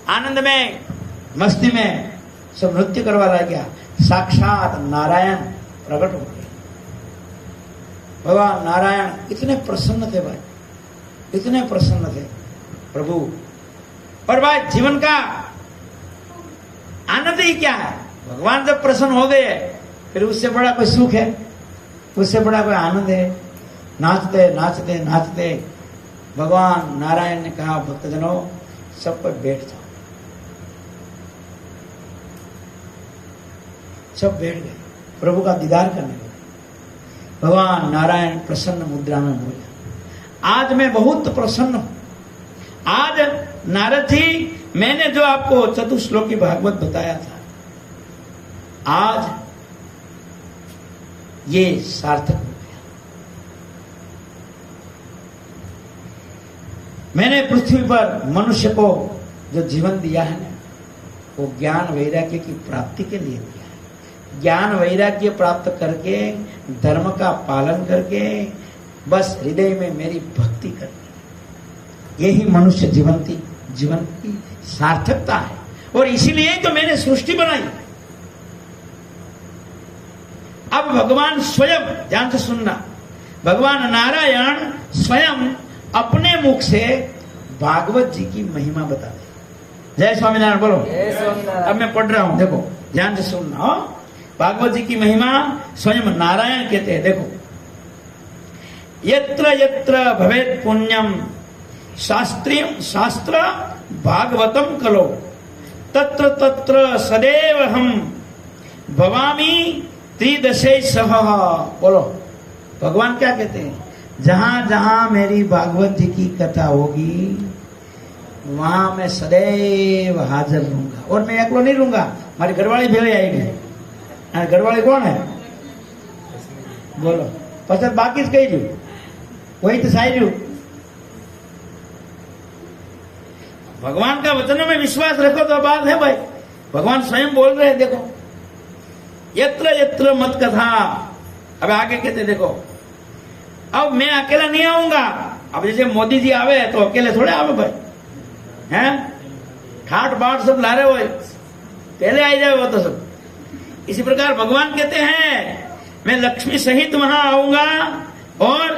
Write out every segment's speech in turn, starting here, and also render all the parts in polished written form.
आनंद में, मस्ती में सब नृत्य करवा रह गया। साक्षात नारायण प्रकट हो गए। भगवान नारायण इतने प्रसन्न थे भाई, इतने प्रसन्न थे प्रभु। और भाई जीवन का आनंद ही क्या है? भगवान जब प्रसन्न हो गए फिर उससे बड़ा कोई सुख है, उससे बड़ा कोई आनंद है? नाचते नाचते नाचते भगवान नारायण ने कहा, भक्तजनों सब पर बैठ जाओ। सब बैठ गए, प्रभु का दीदार करने लगे। भगवान नारायण प्रसन्न मुद्रा में बोले, आज मैं बहुत प्रसन्न हूं। आज नारद जी, मैंने जो आपको चतुश्लोकी भागवत बताया था, आज ये सार्थक हो गया। मैंने पृथ्वी पर मनुष्य को जो जीवन दिया है ना, वो ज्ञान वैराग्य की प्राप्ति के लिए दिया है। ज्ञान वैराग्य प्राप्त करके, धर्म का पालन करके, बस हृदय में मेरी भक्ति करनी, यही मनुष्य जीवन की सार्थकता है। और इसीलिए तो मैंने सृष्टि बनाई। अब भगवान स्वयं, ध्यान से सुनना, भगवान नारायण स्वयं अपने मुख से भागवत जी की महिमा बता दे। जय स्वामीनारायण बोलो। अब मैं पढ़ रहा हूं, देखो ध्यान से सुनना। भागवत जी की महिमा स्वयं नारायण कहते हैं। देखो, यत्र यत्र भवेत् पुण्यम शास्त्र भागवतम कलो तत्र तत्र सदैव हम भवामी त्रिदशे सह। बोलो, भगवान क्या कहते हैं? जहां जहां मेरी भागवत जी की कथा होगी वहां मैं सदैव हाजिर रहूंगा। और मैं अकेला नहीं रहूंगा, हमारी घरवाली भेड़े आएगी। घरवाली कौन है? बोलो, पसंद बाकी से कही रू, वही तो साई रू। भगवान का वचनों में विश्वास रखो तो बात है भाई। भगवान स्वयं बोल रहे हैं, देखो, यत्र यत्र मत कथा। अब आगे कहते देखो, अब मैं अकेला नहीं आऊंगा। अब जैसे मोदी जी आवे तो अकेले थोड़े आवे भाई, हैं? ठाट बाट सब ला रहे हो, पहले आई जाए वो तो सब। इसी प्रकार भगवान कहते हैं, मैं लक्ष्मी सहित वहां आऊंगा। और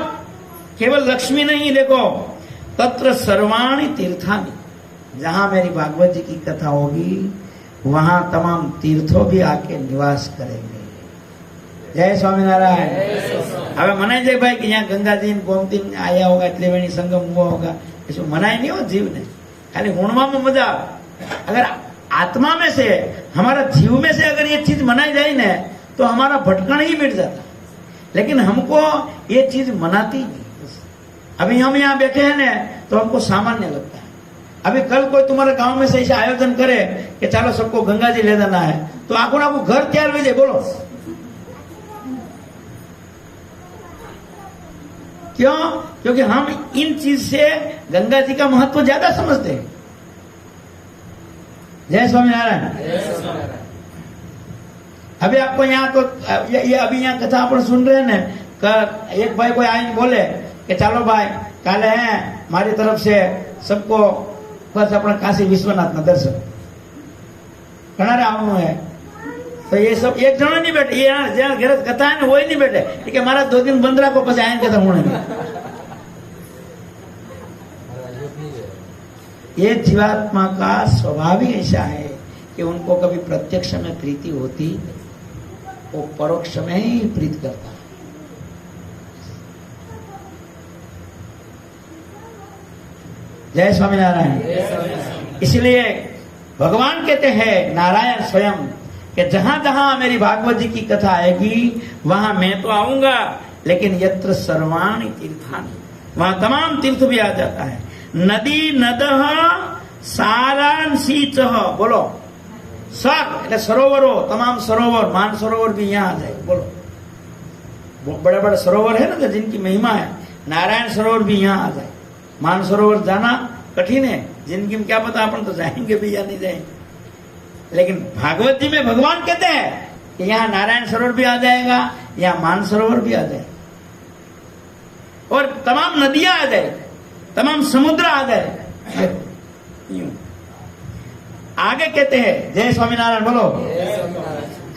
केवल लक्ष्मी नहीं, देखो, तत्र सर्वाणि तीर्थानि, जहां मेरी भागवत जी की कथा होगी वहां तमाम तीर्थों भी आके निवास करेंगे। जय स्वामीनारायण। હવે મનાઈ જાય ભાઈ કે यहाँ गंगा जी गोमती आया होगा એટલે વેણી संगम हुआ होगा, ऐसे मनाई नहीं हो जीव ने, खाली हुणवा में मजा। अगर आत्मा में से, हमारा जीव में से अगर ये चीज मनाई जाए ना तो हमारा भटकन ही मिट जाता। लेकिन हमको ये चीज मनाती नहीं। अभी हम यहाँ बैठे हैं ना तो हमको सामान्य लगता है। अभी कल कोई तुम्हारे गांव में से ऐसे आयोजन करे कि चलो सबको गंगा जी ले जाना है, तो आखो ना घर तैयार हो जाए। बोलो क्यों? क्योंकि हम इन चीज से गंगा जी का महत्व ज्यादा समझते हैं। जय स्वामीनारायण। अभी आपको यहाँ तो ये अभी यहाँ कथा अपन सुन रहे हैं ना, एक भाई कोई आइन बोले कि चलो भाई काले हैं हमारी तरफ से सबको बस अपना काशी विश्वनाथ ना दर्शन करना आवनु है। तो ये सब एक जनो नहीं बैठे, ये जहाँ घर कथा है ना वही नहीं बैठे ठीक है। हमारा 2 दिन बंद रखो पस आयन कथा होने में। ये जीवात्मा का स्वभाव ही ऐसा है कि उनको कभी प्रत्यक्ष में प्रीति होती, वो परोक्ष में ही प्रीत करता है। जय स्वामीनारायण। इसलिए भगवान कहते हैं नारायण स्वयं कि जहां जहां मेरी भागवत जी की कथा आएगी वहां मैं तो आऊंगा, लेकिन यत्र सर्वाणि तीर्थानि, वहां तमाम तीर्थ भी आ जाता है। नदी नदः सारांशीचः, बोलो सर એટલે સરોવરો, તમામ सरोवर, मान सरोवर भी यहाँ आ जाए। बोलो बड़े बड़े सरोवर है ना जिनकी महिमा है, नारायण सरोवर भी यहाँ आ जाए। मान सरोवर जाना कठिन है, जिंदगी में क्या पता अपन तो जाएंगे भी या नहीं जाएंगे। लेकिन भागवत जी में भगवान कहते हैं कि यहाँ नारायण सरोवर भी आ जाएगा, यहाँ मान सरोवर भी आ जाएगा, और तमाम नदियां आ जाए, तमाम समुद्र आ जाए। आगे कहते हैं, जय स्वामीनारायण बोलो।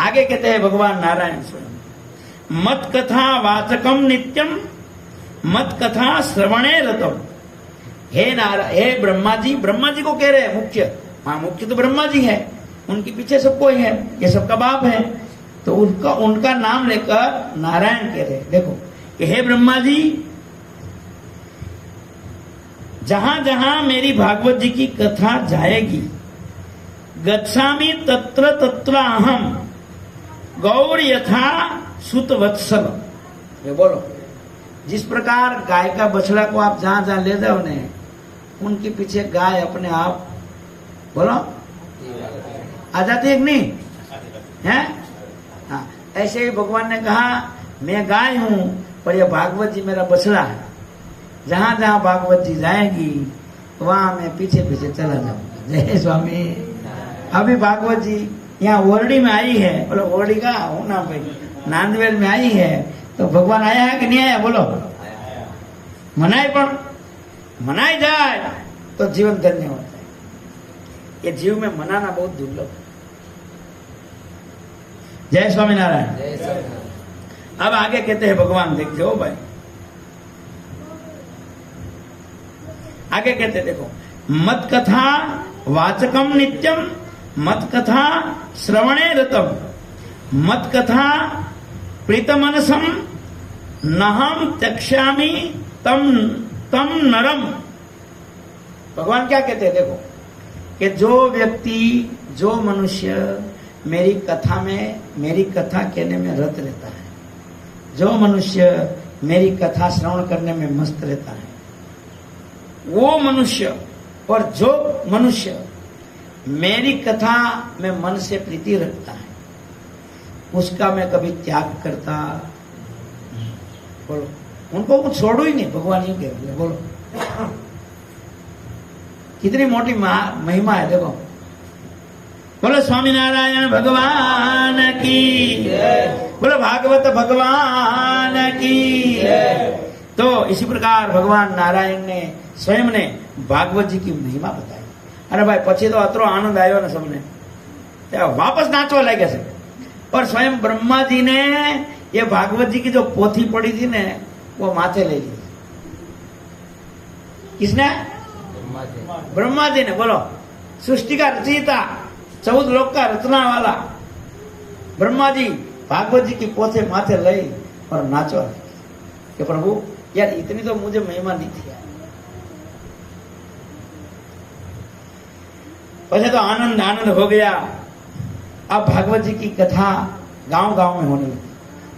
आगे कहते हैं भगवान नारायण स्वयं, मत कथा वाचकम नित्यम मत कथा श्रवणे रतम। हे हे ब्रह्मा जी, ब्रह्मा जी को कह रहे हैं मुख्य, हाँ मुख्य तो ब्रह्मा जी है, उनके पीछे सब कोई है, ये सबका बाप है, तो उनका नाम लेकर नारायण कह रहे हैं। देखो कि हे ब्रह्मा जी, जहां जहां मेरी भागवत जी की कथा जाएगी, गच्छामि तत्र तत्र अहम गौर यथा सुत वत्सल। ये बोलो, जिस प्रकार गाय का बछड़ा को आप जहां जहां ले जाओ ने, उनके पीछे गाय अपने आप बोलो आ जाती है कि नहीं है? हाँ, ऐसे ही भगवान ने कहा मैं गाय हूं, पर यह भागवत जी मेरा बछड़ा है, जहां जहां भागवत जी जाएगी वहां मैं पीछे पीछे चला जाऊंगा। जय स्वामी। अभी भागवत जी यहाँ ओरडी में आई है, बोलो ओरडी का होना भाई, नांदवेल में आई है, तो भगवान आया है कि नहीं आया? बोलो मनाई, पर मनाई जाए तो जीवन धन्य होता है। ये जीव में मनाना बहुत दुर्लभ है। जय स्वामीनारायण। अब आगे कहते हैं भगवान, देखते हो भाई, आगे कहते देखो, मत कथा वाचकम नित्यम मत कथा श्रवणे रतम मत कथा प्रीतमनसम नहम त्यक्ष्यामि तम तम नरम। भगवान क्या कहते हैं देखो, कि जो व्यक्ति, जो मनुष्य मेरी कथा में, मेरी कथा कहने में रत रहता है, जो मनुष्य मेरी कथा श्रवण करने में मस्त रहता है, वो मनुष्य, और जो मनुष्य मेरी कथा में मन से प्रीति रखता है, उसका मैं कभी त्याग करता। बोलो, उनको कुछ छोड़ो ही नहीं, भगवान ही कह रहे। बोलो कितनी मोटी महिमा है, देखो। बोलो स्वामीनारायण भगवान की, बोलो भागवत भगवान की। तो इसी प्रकार भगवान नारायण ने स्वयं ने भागवत जी की महिमा बताई। अरे भाई પછી તો અતરો આનંદ આવ્યો ને सबने, वापस नाचवा लगे से। और स्वयं ब्रह्मा जी ने ये भागवत जी की जो पोथी पड़ी थी ने, वो माथे ले ली। किसने? ब्रह्मा जी ने। बोलो, सृष्टि का रचयिता, 14 लोक का रचना वाला ब्रह्मा जी भागवत जी की पोथे माथे लई और नाचवा कि प्रभु यार इतनी तो मुझे महिमा नहीं थी। पहले तो आनंद आनंद हो गया। अब भागवत जी की कथा गांव गांव में होने लगी,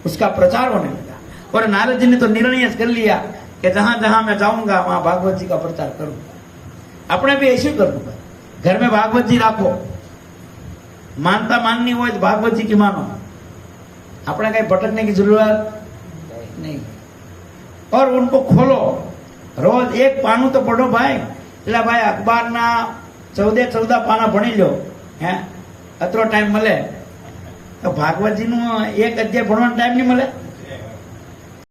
उसका प्रचार होने लगा। और नारद जी ने तो निर्णय कर लिया कि जहां जहां मैं जाऊंगा वहां भागवत जी का प्रचार करूंगा। अपने भी ऐसे ही करूंगा, घर में भागवत जी राखो, मानता माननी हो तो भागवत जी की मानो, अपने कहीं भटकने की जरूरत नहीं। और उनको खोलो, रोज एक पानू तो पढ़ो भाई। એટલે ભાઈ અખબારના 14 પાના ભણી લો, હે અતરો ટાઈમ મળે તો ભાગવતજી નું એક અધ્યાય ભણવાનો ટાઈમ નહીં મળે?